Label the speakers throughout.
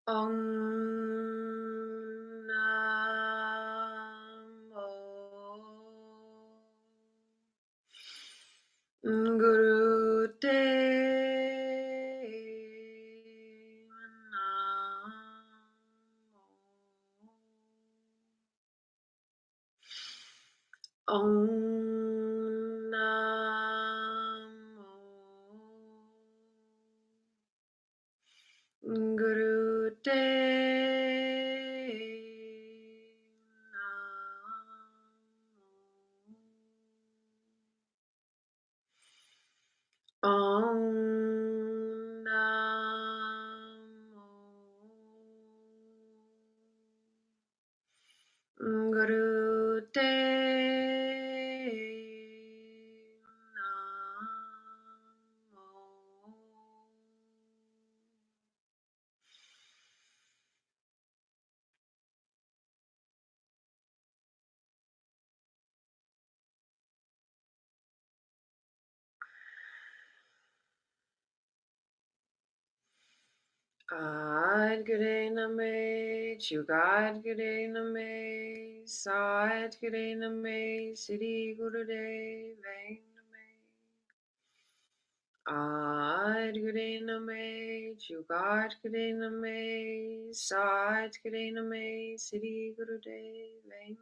Speaker 1: Om Namo Guru Namo Om Namo Guru Om Namo Guru Ad Gure Name, Chugad Gure Name, Sad Gure Name, Siddhi Guru Dev Name. Ad Gure Name, Chugad Gure Name, Sad Gure Name, Siddhi Guru Dev Name.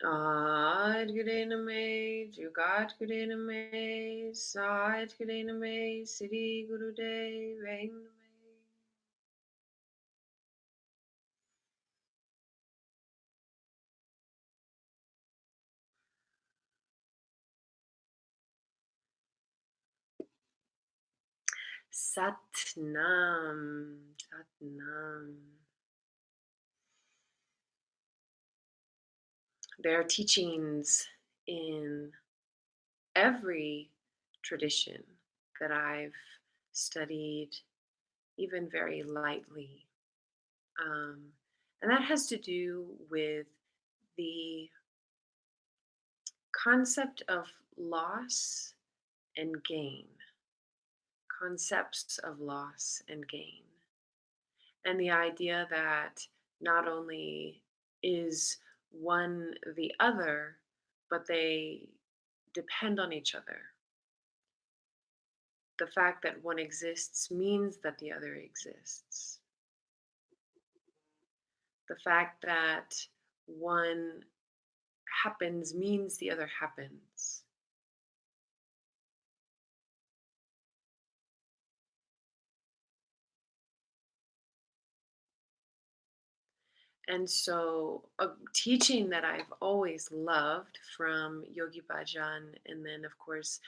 Speaker 1: Ad Gudename, Jugat Gudename, Sat Gudename, Siddhi Guru Dev Name. Satnam, Satnam. There are teachings in every tradition that I've studied, even very lightly. Um, and that has to do with the concept of loss and gain, concepts of loss and gain, and the idea that not only is one the other, but they depend on each other. The fact that one exists means that the other exists. The fact that one happens means the other happens. And so, a teaching that I've always loved from Yogi Bhajan, and then, of course,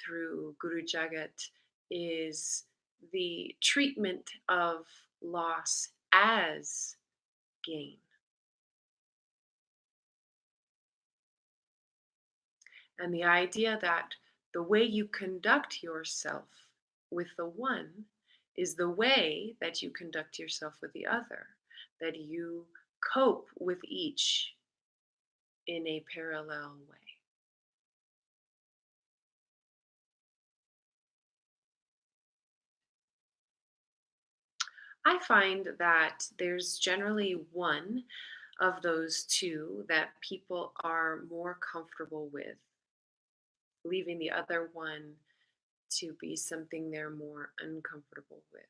Speaker 1: through Guru Jagat, is the treatment of loss as gain. And the idea that the way you conduct yourself with the one is the way that you conduct yourself with the other, that you cope with each in a parallel way. I find that there's generally one of those two that people are more comfortable with, leaving the other one to be something they're more uncomfortable with.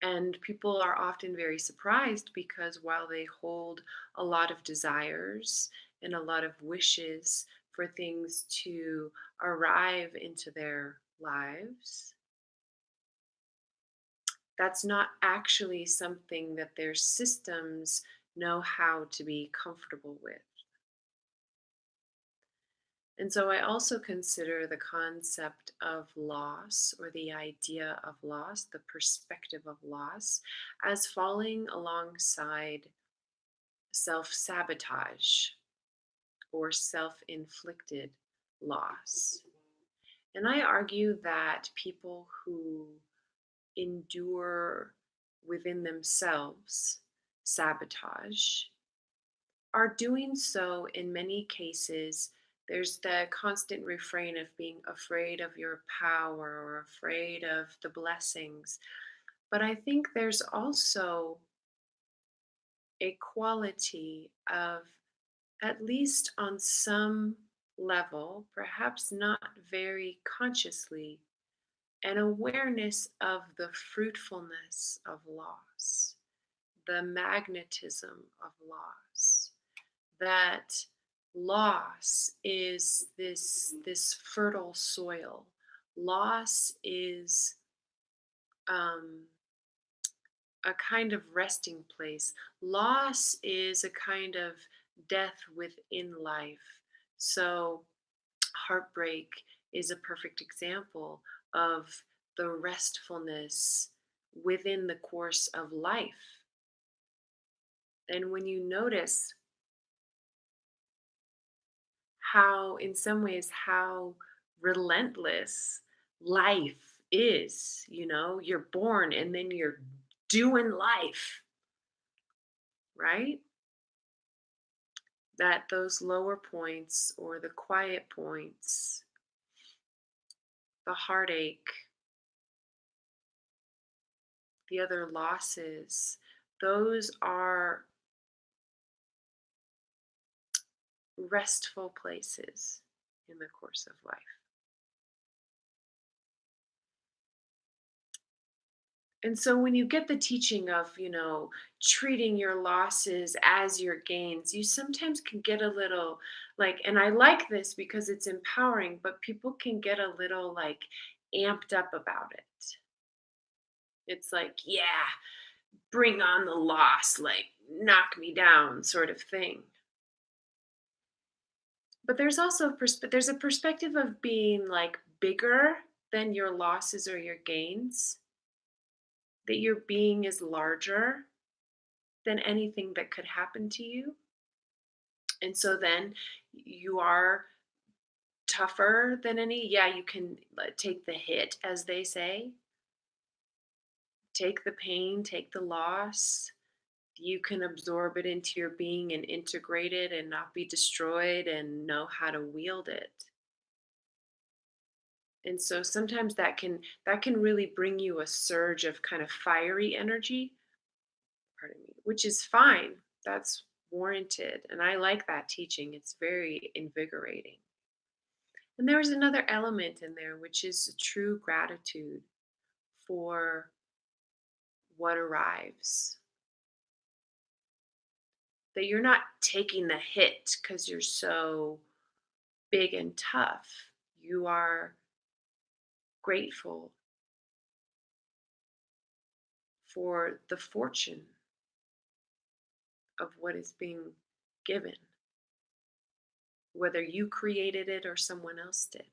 Speaker 1: And people are often very surprised because while they hold a lot of desires and a lot of wishes for things to arrive into their lives, that's not actually something that their systems know how to be comfortable with. And so I also consider the concept of loss or the idea of loss, the perspective of loss, as falling alongside self sabotage or self inflicted loss. And I argue that people who endure within themselves sabotage are doing so in many cases There's the constant refrain of being afraid of your power or afraid of the blessings. But I think there's also a quality of, at least on some level, perhaps not very consciously, an awareness of the fruitfulness of loss, the magnetism of loss. That loss is this fertile soil. Loss is um, a kind of resting place. Loss is a kind of death within life. So, heartbreak is a perfect example of the restfulness within the course of life. And when you notice how, in some ways, how relentless life is, you're born and then you're doing life, right? That those lower points or the quiet points, the heartache, the other losses, those are restful places in the course of life. And so when you get the teaching of, treating your losses as your gains, you sometimes can get a little like, and I like this because it's empowering, but people can get a little like amped up about it. It's like, yeah, bring on the loss, like knock me down sort of thing. But there's also there's a perspective of being like bigger than your losses or your gains, that your being is larger than anything that could happen to you. And so then you are tougher than any. Yeah, you can take the hit, as they say, take the pain, take the loss. You can absorb it into your being and integrate it and not be destroyed and know how to wield it. And so sometimes that can really bring you a surge of kind of fiery energy, pardon me, which is fine. That's warranted. And I like that teaching. It's very invigorating. And there was another element in there, which is true gratitude for what arrives. That you're not taking the hit because you're so big and tough. You are grateful for the fortune of what is being given, whether you created it or someone else did.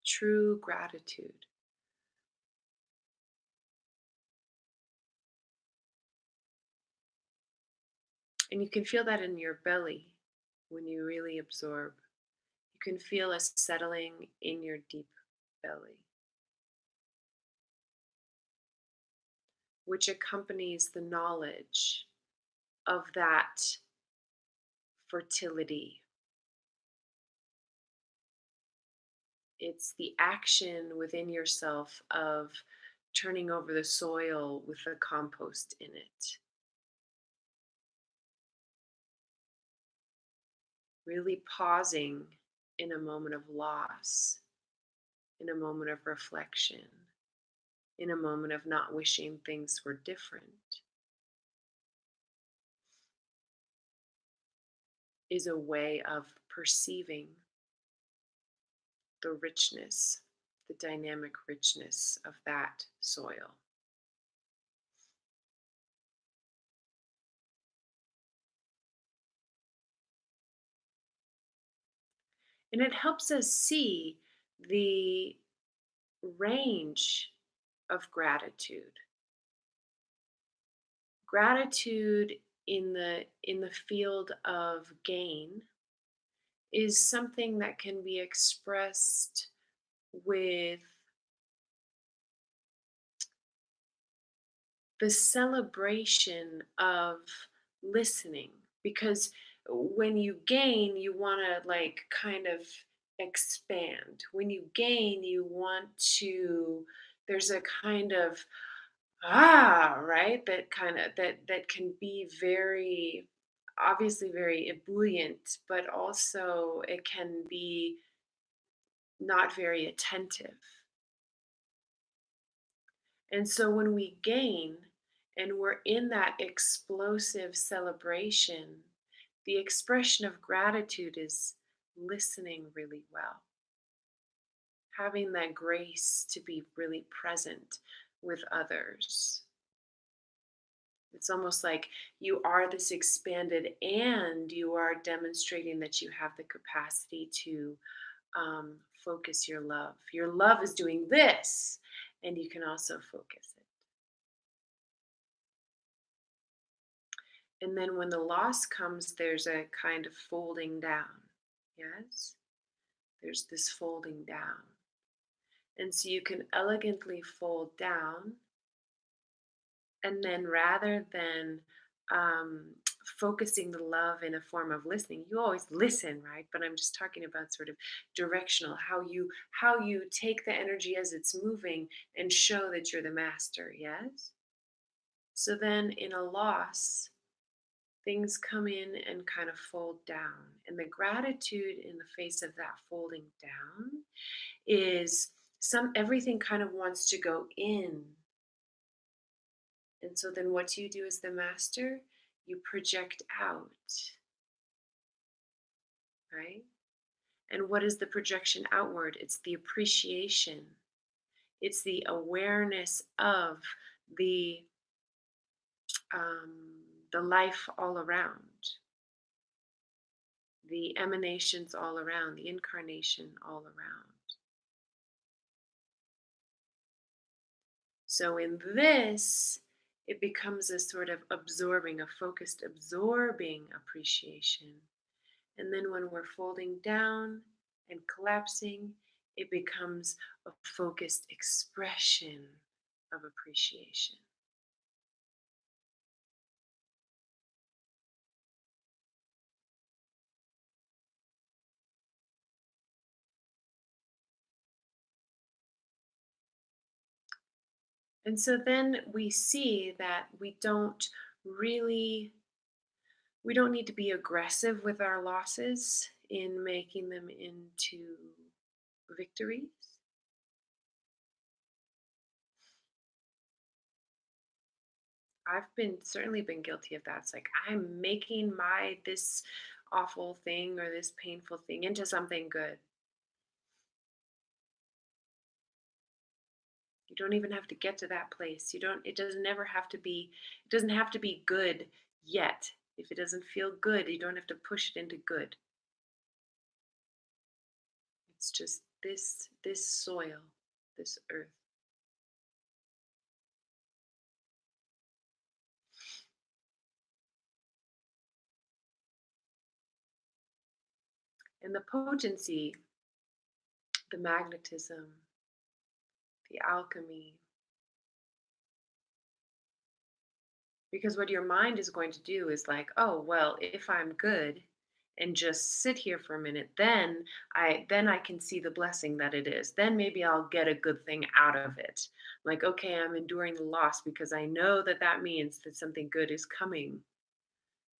Speaker 1: True gratitude. And you can feel that in your belly when you really absorb. You can feel a settling in your deep belly, which accompanies the knowledge of that fertility. It's the action within yourself of turning over the soil with the compost in it. Really pausing in a moment of loss, in a moment of reflection, in a moment of not wishing things were different, is a way of perceiving the richness, the dynamic richness of that soil. And it helps us see the range of gratitude. Gratitude in the field of gain is something that can be expressed with the celebration of listening, because when you gain, you want to like kind of expand. When you gain, you want to, there's a kind of right, that kind of that can be very obviously very ebullient, but also it can be not very attentive. And so when we gain and we're in that explosive celebration, the expression of gratitude is listening really well, having that grace to be really present with others. It's almost like you are this expanded and you are demonstrating that you have the capacity to focus your love. Your love is doing this, and you can also focus it. And then when the loss comes, there's a kind of folding down. Yes? There's this folding down. And so you can elegantly fold down, and then rather than um, focusing the love in a form of listening, you always listen, right? But I'm just talking about sort of directional, how you take the energy as it's moving and show that you're the master. Yes. So then in a loss, things come in and kind of fold down. And the gratitude in the face of that folding down is everything kind of wants to go in. And so then what do you do as the master? You project out, right? And what is the projection outward? It's the appreciation. It's the awareness of the um, the life all around, the emanations all around, the incarnation all around. So in this, it becomes a sort of absorbing, a focused absorbing appreciation. And then when we're folding down and collapsing, it becomes a focused expression of appreciation. And so then we see that we don't need to be aggressive with our losses in making them into victories. I've been certainly been guilty of that. It's like I'm making my this awful thing or this painful thing into something good. You don't even have to get to that place. You don't it doesn't ever have to be it doesn't have to be good yet. If it doesn't feel good, you don't have to push it into good. It's just this soil, this earth. And the potency, the magnetism, the alchemy. Because what your mind is going to do is like, oh, well, if I'm good and just sit here for a minute, then I can see the blessing that it is. Then maybe I'll get a good thing out of it. Like, okay, I'm enduring the loss because I know that that means that something good is coming.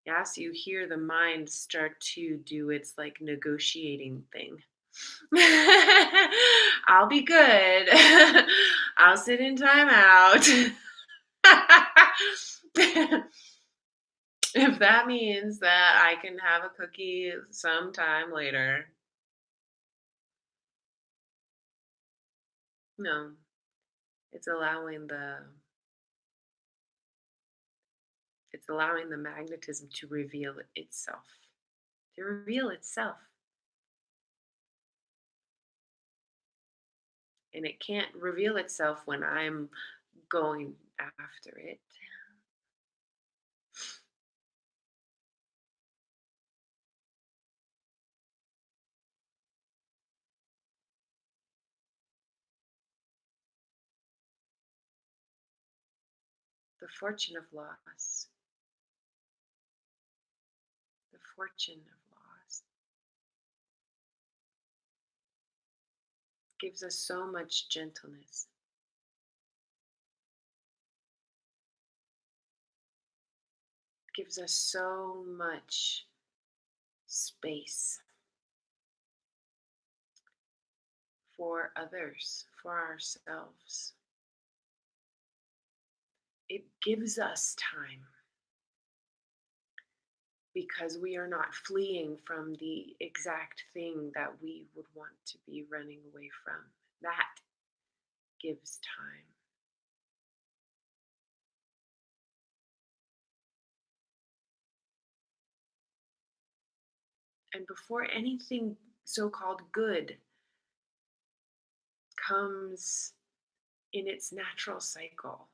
Speaker 1: Yeah, so you hear the mind start to do its like negotiating thing. I'll be good. I'll sit in timeout. If that means that I can have a cookie sometime later. No, it's allowing the magnetism to reveal itself. To reveal itself. And it can't reveal itself when I'm going after it. The fortune of loss. The fortune of loss. Gives us so much gentleness. Gives us so much space for others, for ourselves. It gives us time because we are not fleeing from the exact thing that we would want to be running away from. That gives time. And before anything so called good comes in its natural cycle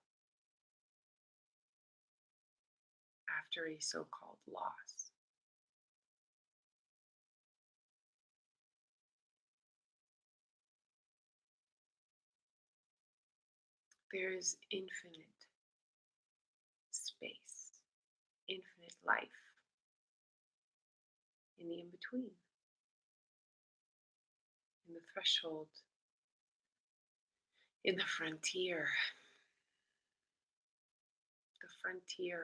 Speaker 1: after a so called loss, there is infinite space, infinite life in the in between, in the threshold, in the frontier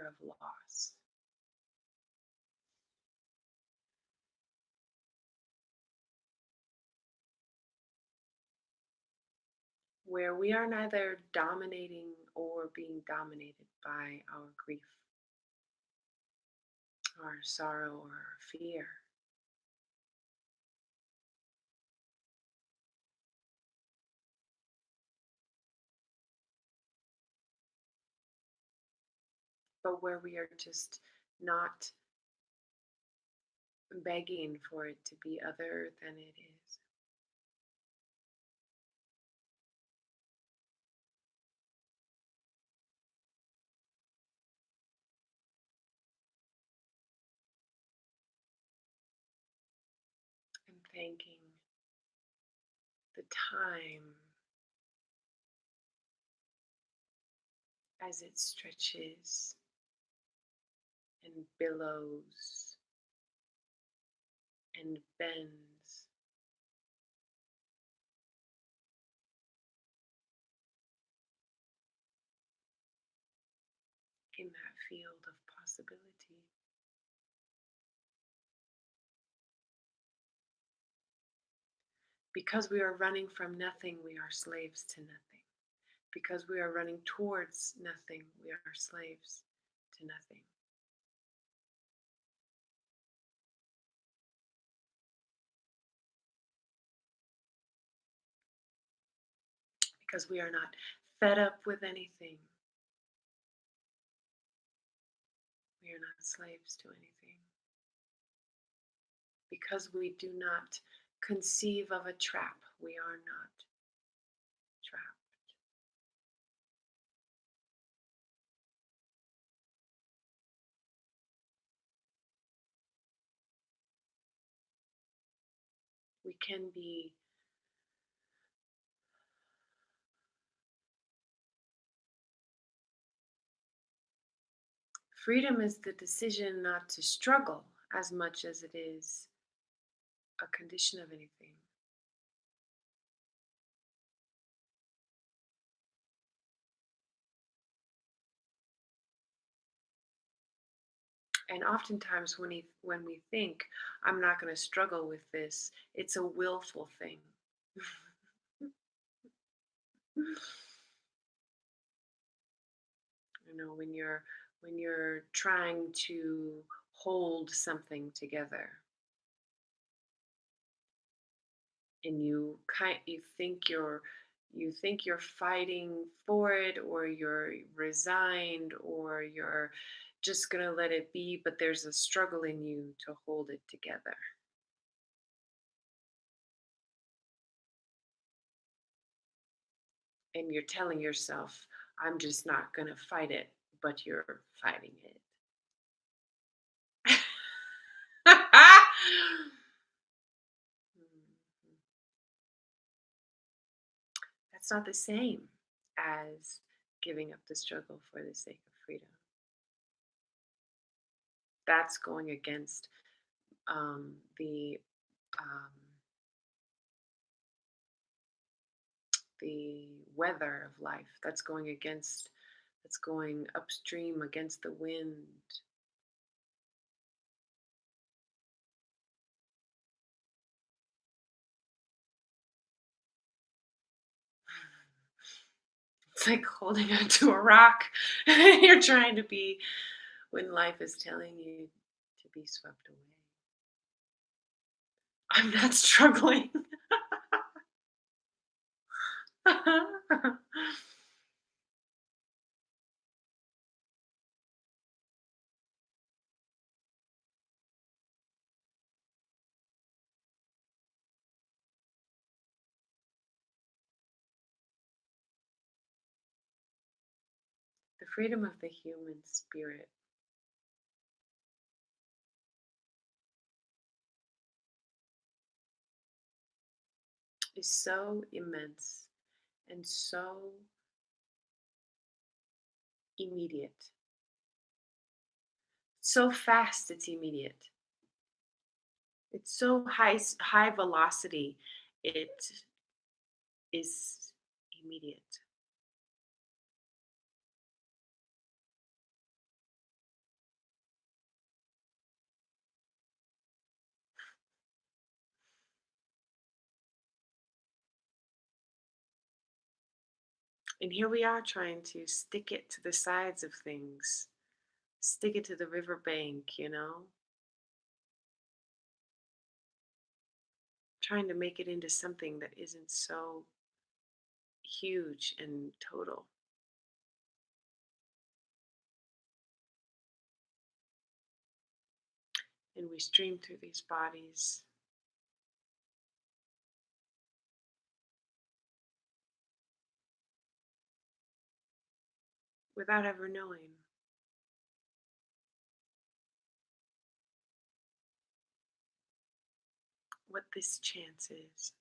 Speaker 1: of loss. Where we are neither dominating or being dominated by our grief, our sorrow, or our fear. But where we are just not begging for it to be other than it is. And thanking the time as it stretches and billows and bends. In that field of possibility. Because we are running from nothing, we are slaves to nothing. Because we are running towards nothing, we are slaves to nothing. Because we are not fed up with anything, we are not slaves to anything. Because we do not conceive of a trap, we are not trapped. We can be freedom is the decision not to struggle as much as it is a condition of anything. And oftentimes when we think I'm not going to struggle with this, it's a willful thing. You know, when you're trying to hold something together and you think you're fighting for it, or you're resigned, or you're just going to let it be, but there's a struggle in you to hold it together. And you're telling yourself, I'm just not going to fight it, but you're fighting it. That's not the same as giving up the struggle for the sake of freedom. That's going against the um, the weather of life that's going upstream against the wind. It's like holding onto a rock. You're trying to be when life is telling you to be swept away. I'm not struggling. The freedom of the human spirit is so immense and so immediate. So fast, it's immediate. It's so high velocity. It is immediate. And here we are trying to stick it to the sides of things, stick it to the riverbank, trying to make it into something that isn't so huge and total. And we stream through these bodies without ever knowing what this chance is.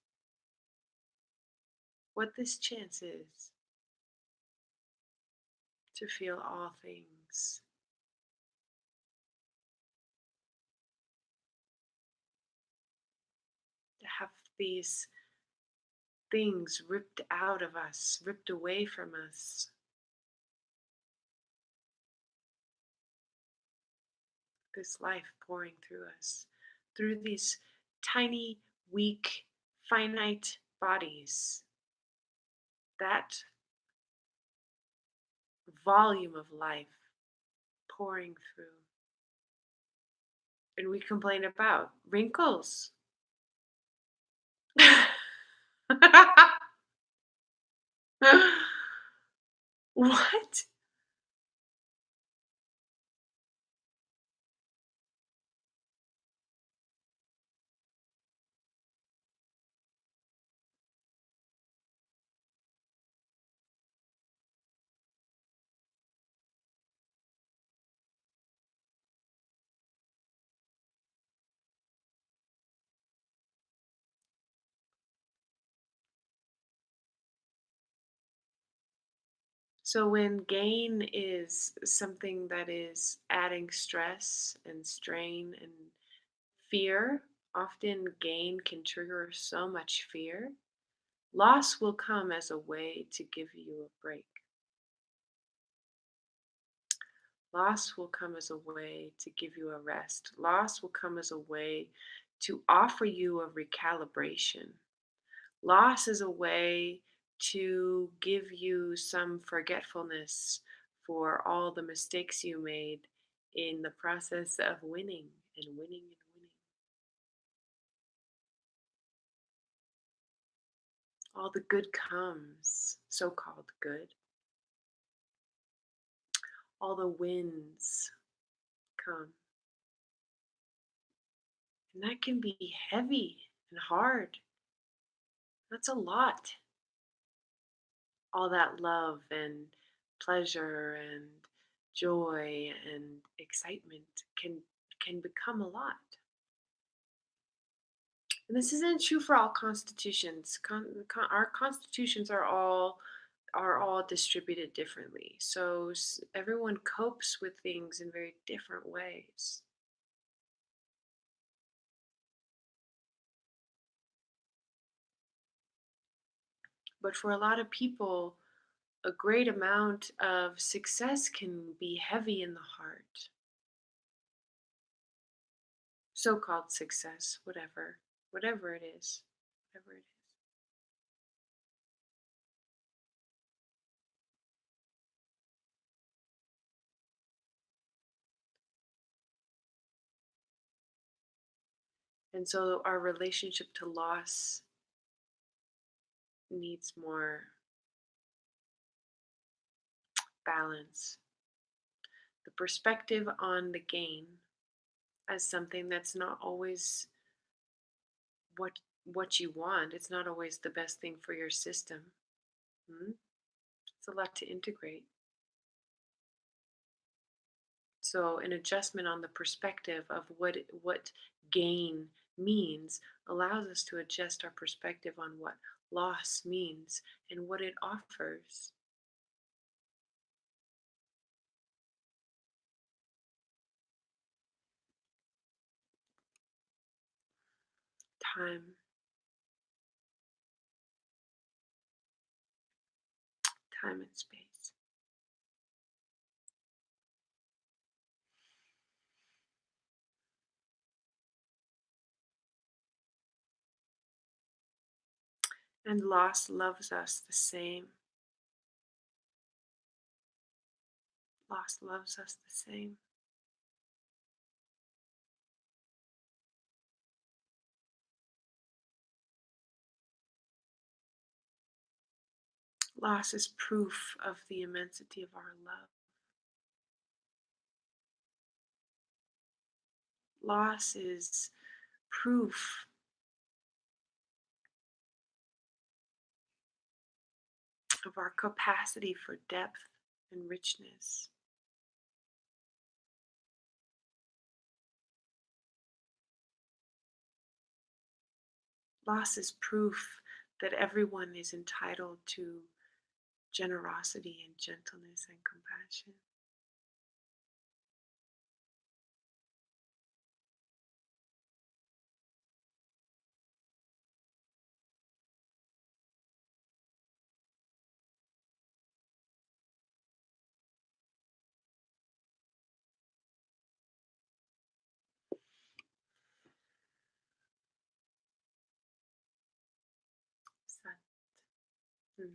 Speaker 1: What this chance is to feel all things, to have these things ripped out of us, ripped away from us. This life pouring through us, through these tiny, weak, finite bodies. That volume of life pouring through. And we complain about wrinkles. What? So when gain is something that is adding stress and strain and fear, often gain can trigger so much fear. Loss will come as a way to give you a break. Loss will come as a way to give you a rest. Loss will come as a way to offer you a recalibration. Loss is a way to give you some forgetfulness for all the mistakes you made in the process of winning and winning and winning. All the good comes, so called good. All the wins come. And that can be heavy and hard. That's a lot. All that love and pleasure and joy and excitement can become a lot. And this isn't true for all constitutions. Our constitutions are all distributed differently. So everyone copes with things in very different ways. But for a lot of people, a great amount of success can be heavy in the heart. So-called success, whatever it is, whatever it is. And so our relationship to loss needs more balance. The perspective on the gain as something that's not always what you want. It's not always the best thing for your system. Hmm? It's a lot to integrate. So an adjustment on the perspective of what gain means allows us to adjust our perspective on what loss means and what it offers. Time, time and space. And loss loves us the same. Loss loves us the same. Loss is proof of the immensity of our love. Loss is proof of our capacity for depth and richness. Loss is proof that everyone is entitled to generosity and gentleness and compassion. Sat Nam.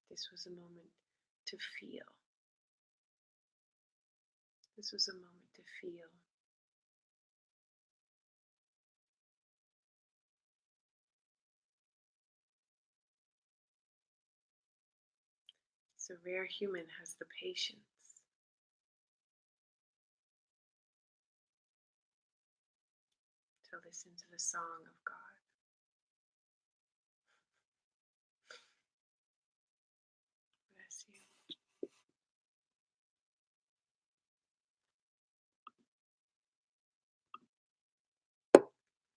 Speaker 1: This was a moment to feel. This was a moment to feel. So rare human has the patience to listen to the song of God.